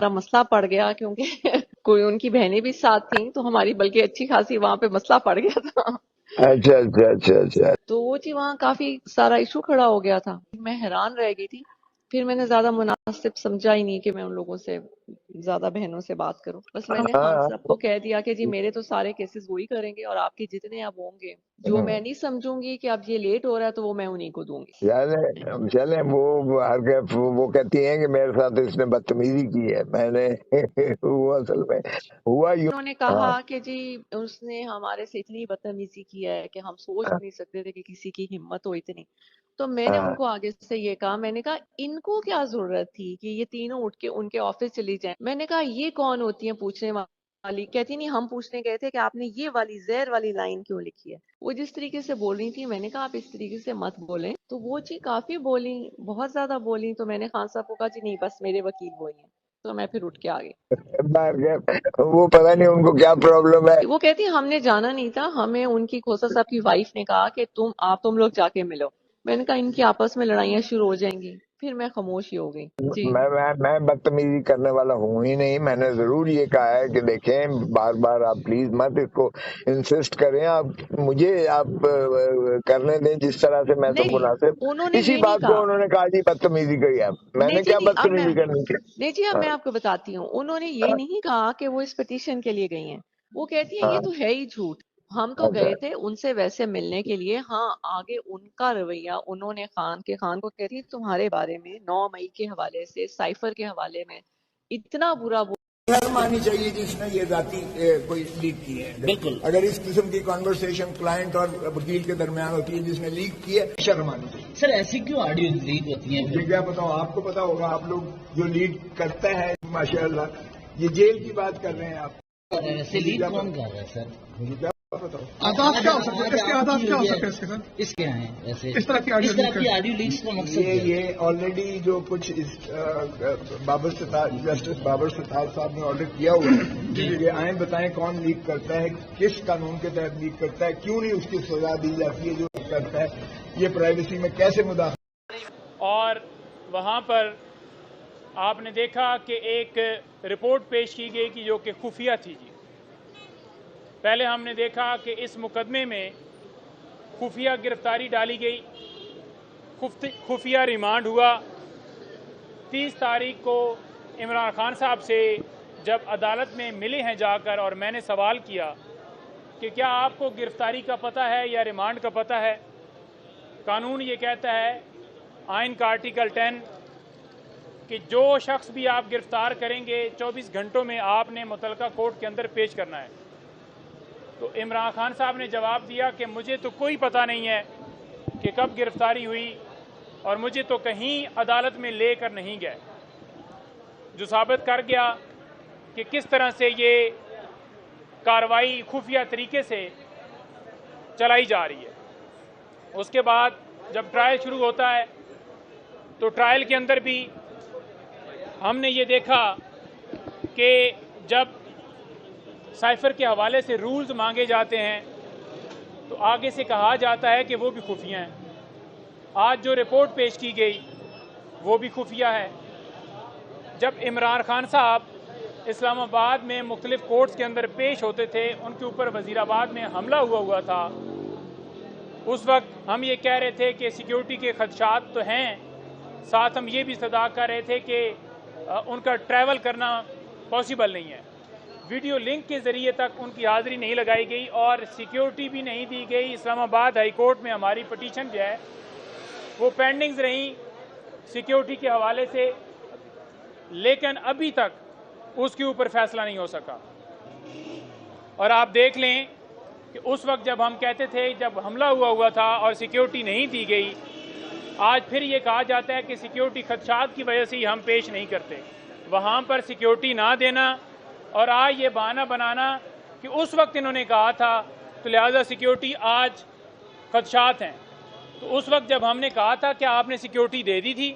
ہمارا مسئلہ پڑ گیا کیونکہ کوئی ان کی بہنیں بھی ساتھ تھیں تو ہماری بلکہ اچھی خاصی وہاں پہ مسئلہ پڑ گیا تھا. اچھا اچھا اچھا اچھا. تو وہ جی وہاں کافی سارا ایشو کھڑا ہو گیا تھا. میں حیران رہ گئی تھی. پھر میں نے زیادہ مناسب سمجھا ہی نہیں کہ میں ان لوگوں سے زیادہ بہنوں سے بات کروں. بس میں نے خان صاحب کو کہہ دیا کہ جی میرے تو سارے کیسز وہی کریں گے اور آپ کے جتنے اب ہوں گے جو میں نہیں سمجھوں گی کہ اب یہ لیٹ ہو رہا ہے تو وہ میں انہیں کو دوں گی. چلیں وہ کہتی ہیں کہ میرے ساتھ اس نے بدتمیزی کی ہے. میں نے وہ اصل میں ہوا یوں. انہوں نے کہا کہ جی اس نے ہمارے سے اتنی بدتمیزی کی ہے کہ ہم سوچ بھی نہیں سکتے تھے کہ کسی کی ہمت ہو اتنی. تو میں نے ان کو آگے سے یہ کہا, میں نے کہا ان کو کیا ضرورت تھی کہ یہ تینوں اٹھ کے ان کے آفس چلی جائیں. میں نے کہا یہ کون ہوتی ہیں پوچھنے والی. کہتی نہیں ہم پوچھنے گئے تھے کہ آپ نے یہ والی زہر والی لائن کیوں لکھی ہے. وہ جس طریقے سے بول رہی تھی میں نے کہا آپ اس طریقے سے مت بولیں. تو وہ جی کافی بولی, بہت زیادہ بولی. تو میں نے خان صاحب کو کہا جی نہیں بس میرے وکیل وہی ہیں. تو میں پھر اٹھ کے آ گئی. وہ پتہ نہیں ان کو کیا پرابلم ہے. وہ کہتی ہم نے جانا نہیں تھا, ہمیں ان کی کھوسا صاحب کی وائف نے کہا کہ تم لوگ جا کے ملو. میں نے کہا ان کی آپس میں لڑائیاں شروع ہو جائیں گی. پھر میں خاموش ہی ہو گئی. جی میں بدتمیزی کرنے والا ہوں ہی نہیں. میں نے ضرور یہ کہا ہے کہ دیکھیں بار بار آپ پلیز مت اس کو انسسٹ کریں. آپ مجھے آپ کرنے دیں جس طرح سے میں تو مناسب. انہوں نے اسی یہ نہیں بات کو کہا. انہوں نے کہا جی بدتمیزی کری. آپ میں نہیں نے جی کیا نہیں, بدتمیزی کرنی تھی. نہیں جی اب میں آپ کو بتاتی ہوں. انہوں نے یہ نہیں کہا کہ وہ اس پٹیشن کے لیے گئی ہیں. وہ کہتی ہیں یہ تو ہے ہی جھوٹ. ہم تو گئے تھے ان سے ویسے ملنے کے لیے. ہاں آگے ان کا رویہ انہوں نے خان کو کہتی تمہارے بارے میں 9 مئی کے حوالے سے سائفر کے حوالے میں اتنا برا شرم آنی چاہیے جس نے یہ ذاتی کوئی لیک کی ہے. بالکل اگر اس قسم کی کانورسیشن کلائنٹ اور وکیل کے درمیان ہوتی ہے جس نے لیک کی ہے, شرم آنی چاہیے. سر ایسی کیوں آڈیو لیک ہوتی ہیں؟ مجھے کیا بتاؤ, آپ کو پتا ہوگا. آپ لوگ جو لیک کرتا ہے ماشاء اللہ, یہ جیل کی بات کر رہے ہیں آپ. ایسے لیک کون کر رہا ہے سر؟ مجھے کیا بتاؤ آداب کیا ہو سکتے ہیں, اس کے آداب کیا ہو سکتے ہیں اس کے سر؟ اس کے ہیں ایسے اس طرح کی آڈیو لیکس کا مقصد یہ آلریڈی جو کچھ جسٹس بابر ستار صاحب نے آرڈر کیا ہوا ہے کہ آئیں بتائیں کون لیک کرتا ہے, کس قانون کے تحت لیک کرتا ہے, کیوں نہیں اس کی سزا دی جاتی ہے جو کرتا ہے, یہ پرائیویسی میں کیسے مداخلت. اور وہاں پر آپ نے دیکھا کہ ایک رپورٹ پیش کی گئی کہ جو کہ خفیہ تھی. جی پہلے ہم نے دیکھا کہ اس مقدمے میں خفیہ گرفتاری ڈالی گئی, خفیہ ریمانڈ ہوا. 30 تاریخ کو عمران خان صاحب سے جب عدالت میں ملے ہیں جا کر اور میں نے سوال کیا کہ کیا آپ کو گرفتاری کا پتہ ہے یا ریمانڈ کا پتہ ہے. قانون یہ کہتا ہے آئین کا آرٹیکل 10 کہ جو شخص بھی آپ گرفتار کریں گے 24 گھنٹوں میں آپ نے متعلقہ کورٹ کے اندر پیش کرنا ہے. تو عمران خان صاحب نے جواب دیا کہ مجھے تو کوئی پتہ نہیں ہے کہ کب گرفتاری ہوئی اور مجھے تو کہیں عدالت میں لے کر نہیں گئے, جو ثابت کر گیا کہ کس طرح سے یہ کارروائی خفیہ طریقے سے چلائی جا رہی ہے. اس کے بعد جب ٹرائل شروع ہوتا ہے تو ٹرائل کے اندر بھی ہم نے یہ دیکھا کہ جب سائفر کے حوالے سے رولز مانگے جاتے ہیں تو آگے سے کہا جاتا ہے کہ وہ بھی خفیہ ہیں. آج جو رپورٹ پیش کی گئی وہ بھی خفیہ ہے. جب عمران خان صاحب اسلام آباد میں مختلف کورٹس کے اندر پیش ہوتے تھے, ان کے اوپر وزیر آباد میں حملہ ہوا تھا, اس وقت ہم یہ کہہ رہے تھے کہ سیکیورٹی کے خدشات تو ہیں, ساتھ ہم یہ بھی صدا کر رہے تھے کہ ان کا ٹریول کرنا پاسبل نہیں ہے. ویڈیو لنک کے ذریعے تک ان کی حاضری نہیں لگائی گئی اور سیکیورٹی بھی نہیں دی گئی. اسلام آباد ہائی کورٹ میں ہماری پٹیشن جو ہے وہ پینڈنگز رہیں سیکیورٹی کے حوالے سے, لیکن ابھی تک اس کے اوپر فیصلہ نہیں ہو سکا. اور آپ دیکھ لیں کہ اس وقت جب ہم کہتے تھے جب حملہ ہوا تھا اور سیکیورٹی نہیں دی گئی, آج پھر یہ کہا جاتا ہے کہ سیکیورٹی خدشات کی وجہ سے ہی ہم پیش نہیں کرتے. وہاں پر سیکیورٹی نہ دینا اور آج یہ بہانہ بنانا کہ اس وقت انہوں نے کہا تھا تو لہذا سیکیورٹی آج خدشات ہیں. تو اس وقت جب ہم نے کہا تھا کہ آپ نے سیکیورٹی دے دی تھی,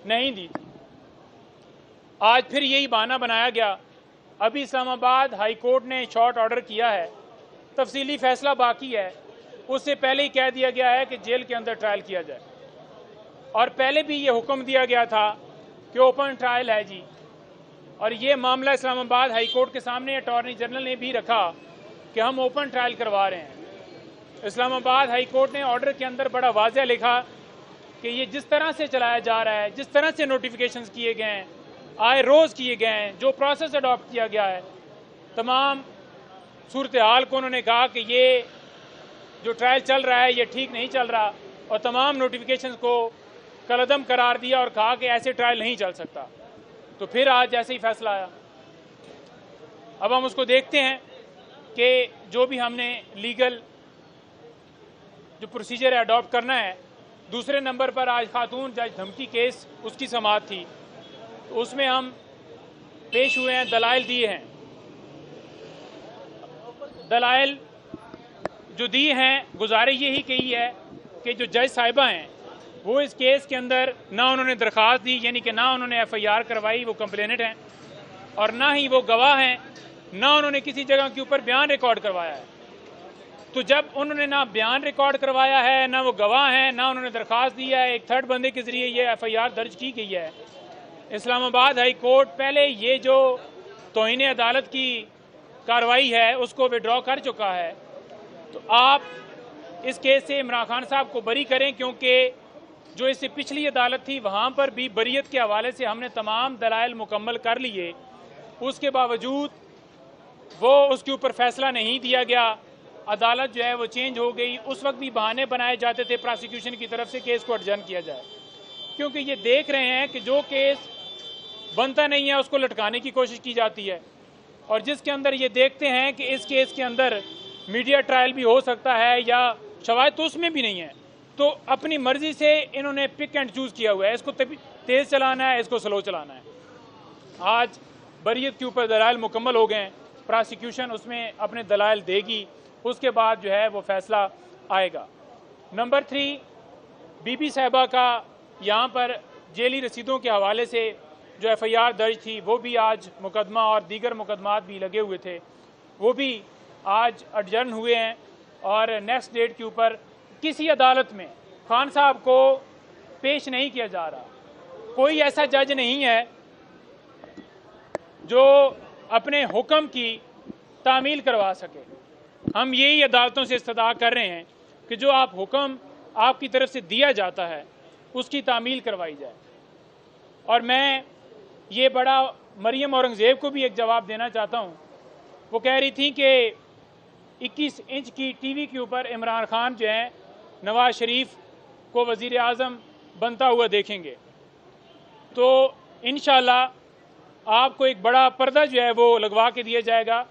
نہیں دی تھی. آج پھر یہی بہانہ بنایا گیا. ابھی اسلام آباد ہائی کورٹ نے شارٹ آرڈر کیا ہے, تفصیلی فیصلہ باقی ہے. اس سے پہلے ہی کہہ دیا گیا ہے کہ جیل کے اندر ٹرائل کیا جائے, اور پہلے بھی یہ حکم دیا گیا تھا کہ اوپن ٹرائل ہے جی. اور یہ معاملہ اسلام آباد ہائی کورٹ کے سامنے اٹارنی جنرل نے بھی رکھا کہ ہم اوپن ٹرائل کروا رہے ہیں۔ اسلام آباد ہائی کورٹ نے آرڈر کے اندر بڑا واضح لکھا کہ یہ جس طرح سے چلایا جا رہا ہے، جس طرح سے نوٹیفیکیشنز کیے گئے ہیں، آئے روز کیے گئے ہیں، جو پروسیس اڈاپٹ کیا گیا ہے، تمام صورتحال کو انہوں نے کہا کہ یہ جو ٹرائل چل رہا ہے یہ ٹھیک نہیں چل رہا، اور تمام نوٹیفیکیشنز کو کالعدم قرار دیا اور کہا کہ ایسے ٹرائل نہیں چل سکتا۔ تو پھر آج جیسے ہی فیصلہ آیا، اب ہم اس کو دیکھتے ہیں کہ جو بھی ہم نے لیگل جو پروسیجر ہے اڈاپٹ کرنا ہے۔ دوسرے نمبر پر آج خاتون جج دھمکی کیس اس کی سماعت تھی، تو اس میں ہم پیش ہوئے ہیں، دلائل دیے ہیں۔ دلائل جو دی ہیں، گزارش یہی کی ہے کہ جو جج صاحبہ ہیں وہ اس کیس کے اندر نہ انہوں نے درخواست دی، یعنی کہ نہ انہوں نے ایف آئی آر کروائی، وہ کمپلیننٹ ہیں، اور نہ ہی وہ گواہ ہیں، نہ انہوں نے کسی جگہ کے اوپر بیان ریکارڈ کروایا ہے۔ تو جب انہوں نے نہ بیان ریکارڈ کروایا ہے، نہ وہ گواہ ہیں، نہ انہوں نے درخواست دی ہے، ایک تھرڈ بندے کے ذریعے یہ ایف آئی آر درج کی گئی ہے، اسلام آباد ہائی کورٹ پہلے یہ جو توہین عدالت کی کارروائی ہے اس کو وڈرا کر چکا ہے۔ تو آپ اس کیس سے عمران خان صاحب کو بری کریں، کیونکہ جو اس سے پچھلی عدالت تھی وہاں پر بھی بریت کے حوالے سے ہم نے تمام دلائل مکمل کر لیے، اس کے باوجود وہ اس کے اوپر فیصلہ نہیں دیا گیا، عدالت جو ہے وہ چینج ہو گئی۔ اس وقت بھی بہانے بنائے جاتے تھے پراسیکیوشن کی طرف سے کیس کو اڈجرن کیا جائے، کیونکہ یہ دیکھ رہے ہیں کہ جو کیس بنتا نہیں ہے اس کو لٹکانے کی کوشش کی جاتی ہے، اور جس کے اندر یہ دیکھتے ہیں کہ اس کیس کے اندر میڈیا ٹرائل بھی ہو سکتا ہے یا شواہد تو اس میں بھی نہیں ہے، تو اپنی مرضی سے انہوں نے پک اینڈ چوز کیا ہوا ہے، اس کو تیز چلانا ہے، اس کو سلو چلانا ہے۔ آج بریت کے اوپر دلائل مکمل ہو گئے ہیں، پراسیکیوشن اس میں اپنے دلائل دے گی، اس کے بعد جو ہے وہ فیصلہ آئے گا۔ نمبر 3، بی بی صاحبہ کا یہاں پر جیلی رسیدوں کے حوالے سے جو ایف آئی آر درج تھی وہ بھی آج مقدمہ اور دیگر مقدمات بھی لگے ہوئے تھے، وہ بھی آج اڈجرن ہوئے ہیں، اور نیکسٹ ڈیٹ کے اوپر کسی عدالت میں خان صاحب کو پیش نہیں کیا جا رہا۔ کوئی ایسا جج نہیں ہے جو اپنے حکم کی تعمیل کروا سکے۔ ہم یہی عدالتوں سے استدعا کر رہے ہیں کہ جو آپ حکم آپ کی طرف سے دیا جاتا ہے اس کی تعمیل کروائی جائے۔ اور میں یہ بڑا مریم اورنگزیب کو بھی ایک جواب دینا چاہتا ہوں، وہ کہہ رہی تھی کہ 21 انچ کی ٹی وی کے اوپر عمران خان جو ہیں نواز شریف کو وزیر اعظم بنتا ہوا دیکھیں گے، تو انشاءاللہ آپ کو ایک بڑا پردہ جو ہے وہ لگوا کے دیا جائے گا،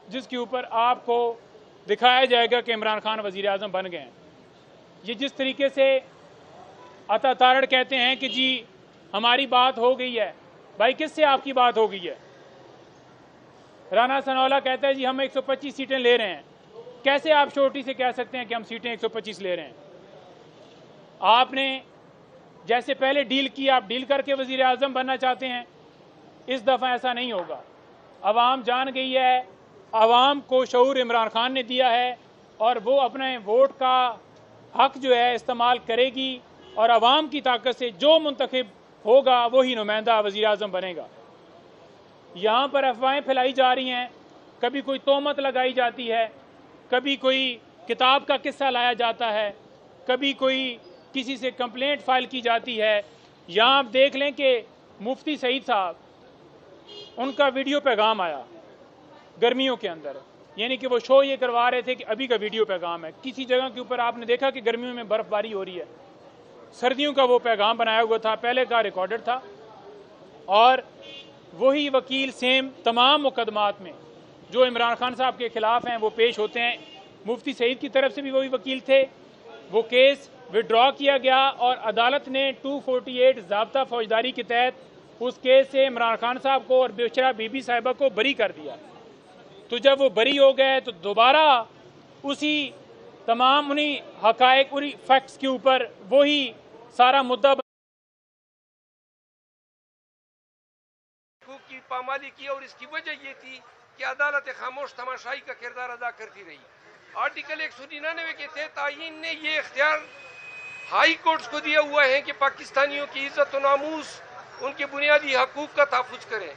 جس کے اوپر آپ کو دکھایا جائے گا کہ عمران خان وزیر اعظم بن گئے ہیں۔ یہ جس طریقے سے عطا تارڑ کہتے ہیں کہ جی ہماری بات ہو گئی ہے، بھائی کس سے آپ کی بات ہو گئی ہے؟ رانا ثناءاللہ کہتا ہے جی ہم 125 سیٹیں لے رہے ہیں، کیسے آپ شورٹی سے کہہ سکتے ہیں کہ ہم سیٹیں 125 لے رہے ہیں؟ آپ نے جیسے پہلے ڈیل کی، آپ ڈیل کر کے وزیر اعظم بننا چاہتے ہیں، اس دفعہ ایسا نہیں ہوگا۔ عوام جان گئی ہے، عوام کو شعور عمران خان نے دیا ہے، اور وہ اپنے ووٹ کا حق جو ہے استعمال کرے گی، اور عوام کی طاقت سے جو منتخب ہوگا وہی نمائندہ وزیر اعظم بنے گا۔ یہاں پر افواہیں پھیلائی جا رہی ہیں، کبھی کوئی تہمت لگائی جاتی ہے، کبھی کوئی کتاب کا قصہ لایا جاتا ہے، کبھی کوئی کسی سے کمپلینٹ فائل کی جاتی ہے۔ یہاں آپ دیکھ لیں کہ مفتی سعید صاحب، ان کا ویڈیو پیغام آیا گرمیوں کے اندر، یعنی کہ وہ شو یہ کروا رہے تھے کہ ابھی کا ویڈیو پیغام ہے۔ کسی جگہ کے اوپر آپ نے دیکھا کہ گرمیوں میں برف باری ہو رہی ہے، سردیوں کا وہ پیغام بنایا ہوا تھا، پہلے کا ریکارڈڈ تھا، اور وہی وکیل سیم تمام مقدمات میں جو عمران خان صاحب کے خلاف ہیں وہ پیش ہوتے ہیں۔ مفتی سعید کی طرف سے بھی وہی وکیل تھے، وہ کیس وڈرا کیا گیا، اور عدالت نے 248 ضابطہ فوجداری کے تحت اس کیس سے عمران خان صاحب کو اور بیچارہ بی بی صاحبہ کو بری کر دیا۔ تو جب وہ بری ہو گئے تو دوبارہ اسی تمام انہی حقائق، انہی فیکٹس کے اوپر وہی سارا مدعا کی پامالی کی، اور اس کی وجہ یہ تھی کہ عدالت خاموش تماشائی کا کردار ادا کرتی رہی۔ آرٹیکل 199 کے تحت آئین نے یہ اختیار ہائی کورٹس کو دیا ہوا ہے کہ پاکستانیوں کی عزت و ناموس، ان کے بنیادی حقوق کا تحفظ کریں،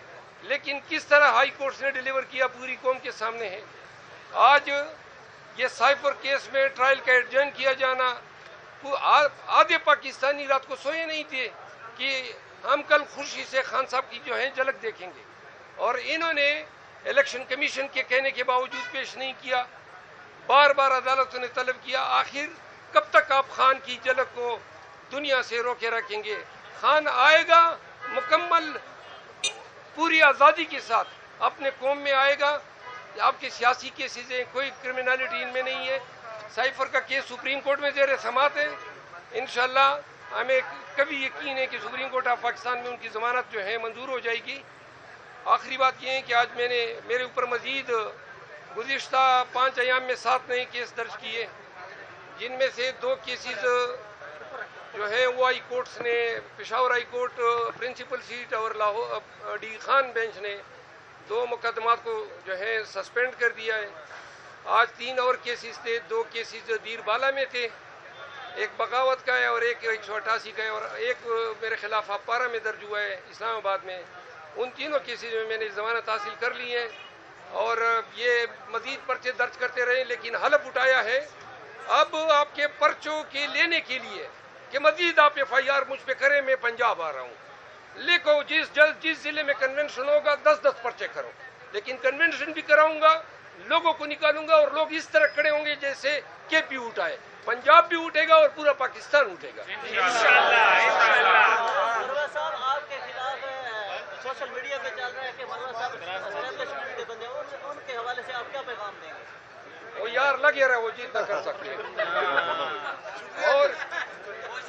لیکن کس طرح ہائی کورٹ نے ڈیلیور کیا پوری قوم کے سامنے ہے. آج یہ سائفر کیس میں ٹرائل کا ایڈجرن کیا جانا، آدھے پاکستانی رات کو سوئے نہیں تھے کہ ہم کل خوشی سے خان صاحب کی جو ہے جھلک دیکھیں گے، اور انہوں نے الیکشن کمیشن کے کہنے کے باوجود پیش نہیں کیا. بار بار عدالتوں نے طلب کیا. آخر کب تک آپ خان کی جھلک کو دنیا سے روکے رکھیں گے؟ خان آئے گا مکمل پوری آزادی کے ساتھ اپنے قوم میں آئے گا. آپ کے سیاسی کیسز ہیں، کوئی کرمنالٹی ان میں نہیں ہے. سائفر کا کیس سپریم کورٹ میں زیر سماعت ہے. انشاءاللہ ہمیں کبھی یقین ہے کہ سپریم کورٹ آف پاکستان میں ان کی ضمانت جو ہے منظور ہو جائے گی. آخری بات یہ ہے کہ آج میرے اوپر مزید گزشتہ 5 ایام میں 7 نئے کیس درج کیے، جن میں سے 2 کیسز جو ہیں وہ ہائی کورٹس نے، Peshawar high court principal seat اور لاہور ڈی خان بینچ نے 2 مقدمات کو جو ہے سسپینڈ کر دیا ہے. آج 3 اور کیسز تھے. 2 کیسز دیر بالا میں تھے، ایک بغاوت کا ہے اور ایک 188 کا ہے، اور ایک میرے خلاف اپارہ میں درج ہوا ہے اسلام آباد میں. ان تینوں کیسز میں میں نے ضمانت حاصل کر لی ہے، اور یہ مزید پرچے درج کرتے رہے، لیکن حلف اٹھایا ہے اب آپ کے پرچوں کے لینے کے لیے کہ مزید آپ FIR مجھ پہ کریں. میں پنجاب آ رہا ہوں، لکھو جس ضلع میں کنونشن ہوگا 10 پرچے کرو، لیکن کنونشن بھی کراؤں گا، لوگوں کو نکالوں گا، اور لوگ اس طرح کھڑے ہوں گے جیسے KP اٹھائے. پنجاب بھی اٹھے گا اور پورا پاکستان اٹھے گا. مروہ صاحب آپ کے خلاف سوشل میڈیا پہ چل رہا ہے کہ مروہ صاحب اسٹیبلشمنٹ کے بندے، ان کے حوالے سے آپ کیا پیغام دیں گے؟ وہ یار لگے رہے، وہ جتنا کر سکتے ہیں. اور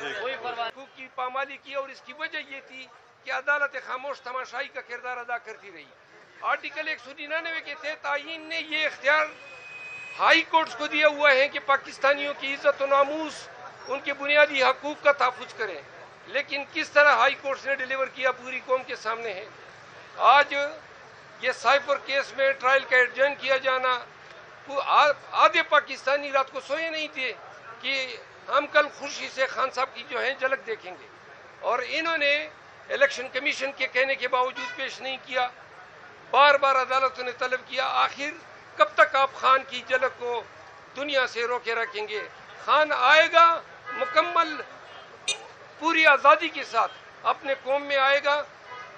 حقوق کی پامالی کی، اور اس کی وجہ یہ تھی کہ عدالت خاموش تماشائی کا کردار ادا کرتی رہی. آرٹیکل 199 کے تحت آئین نے یہ اختیار ہائی کورٹس کو دیا ہوا ہے کہ پاکستانیوں کی عزت و ناموس، ان کے بنیادی حقوق کا تحفظ کریں، لیکن کس طرح ہائی کورٹس نے ڈیلیور کیا پوری قوم کے سامنے ہے. آج یہ سائفر کیس میں ٹرائل کا ایڈجرن کیا جانا، آدھے پاکستانی رات کو سوئے نہیں تھے کہ ہم کل خوشی سے خان صاحب کی جو ہے جھلک دیکھیں گے، اور انہوں نے الیکشن کمیشن کے کہنے کے باوجود پیش نہیں کیا. بار بار عدالتوں نے طلب کیا. آخر کب تک آپ خان کی جھلک کو دنیا سے روکے رکھیں گے؟ خان آئے گا مکمل پوری آزادی کے ساتھ اپنے قوم میں آئے گا.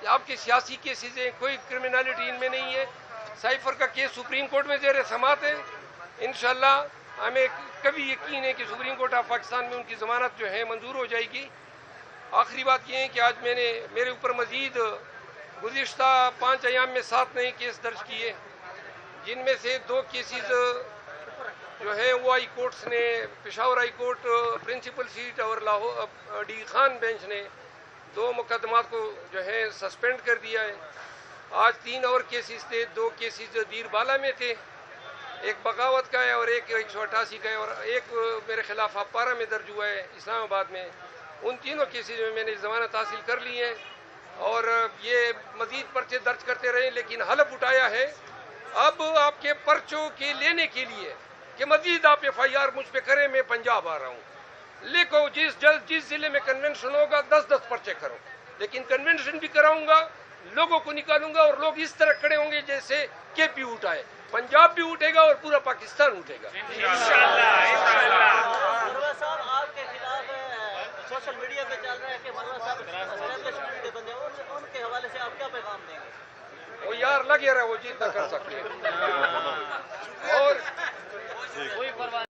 آپ کے سیاسی کیسز ہیں، کوئی کرمنالٹی ان میں نہیں ہے. سائفر کا کیس سپریم کورٹ میں زیر سماعت ہے. انشاءاللہ ہمیں کبھی یقین ہے کہ سپریم کورٹ آف پاکستان میں ان کی ضمانت جو ہے منظور ہو جائے گی. آخری بات یہ ہے کہ آج میرے اوپر مزید گزشتہ 5 ایام میں 7 نئے کیس درج کیے، جن میں سے 2 کیسز جو ہیں وہ ہائی کورٹس نے، Peshawar high court principal seat اور لاہور ڈی خان بینچ نے 2 مقدمات کو جو ہے سسپینڈ کر دیا ہے. آج 3 اور کیسز تھے. 2 کیسز دیر بالا میں تھے، ایک بغاوت کا ہے اور ایک 188 کا ہے، اور ایک میرے خلاف اپارہ میں درج ہوا ہے اسلام آباد میں. ان تینوں کیسز میں میں نے ضمانت حاصل کر لی ہے، اور یہ مزید پرچے درج کرتے رہے، لیکن حلف اٹھایا ہے اب آپ کے پرچوں کے لینے کے لیے کہ مزید آپ FIR مجھ پہ کریں. میں پنجاب آ رہا ہوں، لکھو جس ضلع میں کنونشن ہوگا 10 پرچے کرو، لیکن کنونشن بھی کراؤں گا، لوگوں کو نکالوں گا، اور لوگ اس طرح کھڑے ہوں گے جیسے KP اٹھائے. پنجاب بھی اٹھے گا اور پورا پاکستان اٹھے گا. مروہ صاحب آپ کے خلاف سوشل میڈیا پہ چل رہا ہے کہ مروہ صاحب اسٹیبلشمنٹ کے بندے، ان کے حوالے سے آپ کیا پیغام دیں گے؟ وہ یار لگے رہے، وہ جتنا کر سکتے ہیں.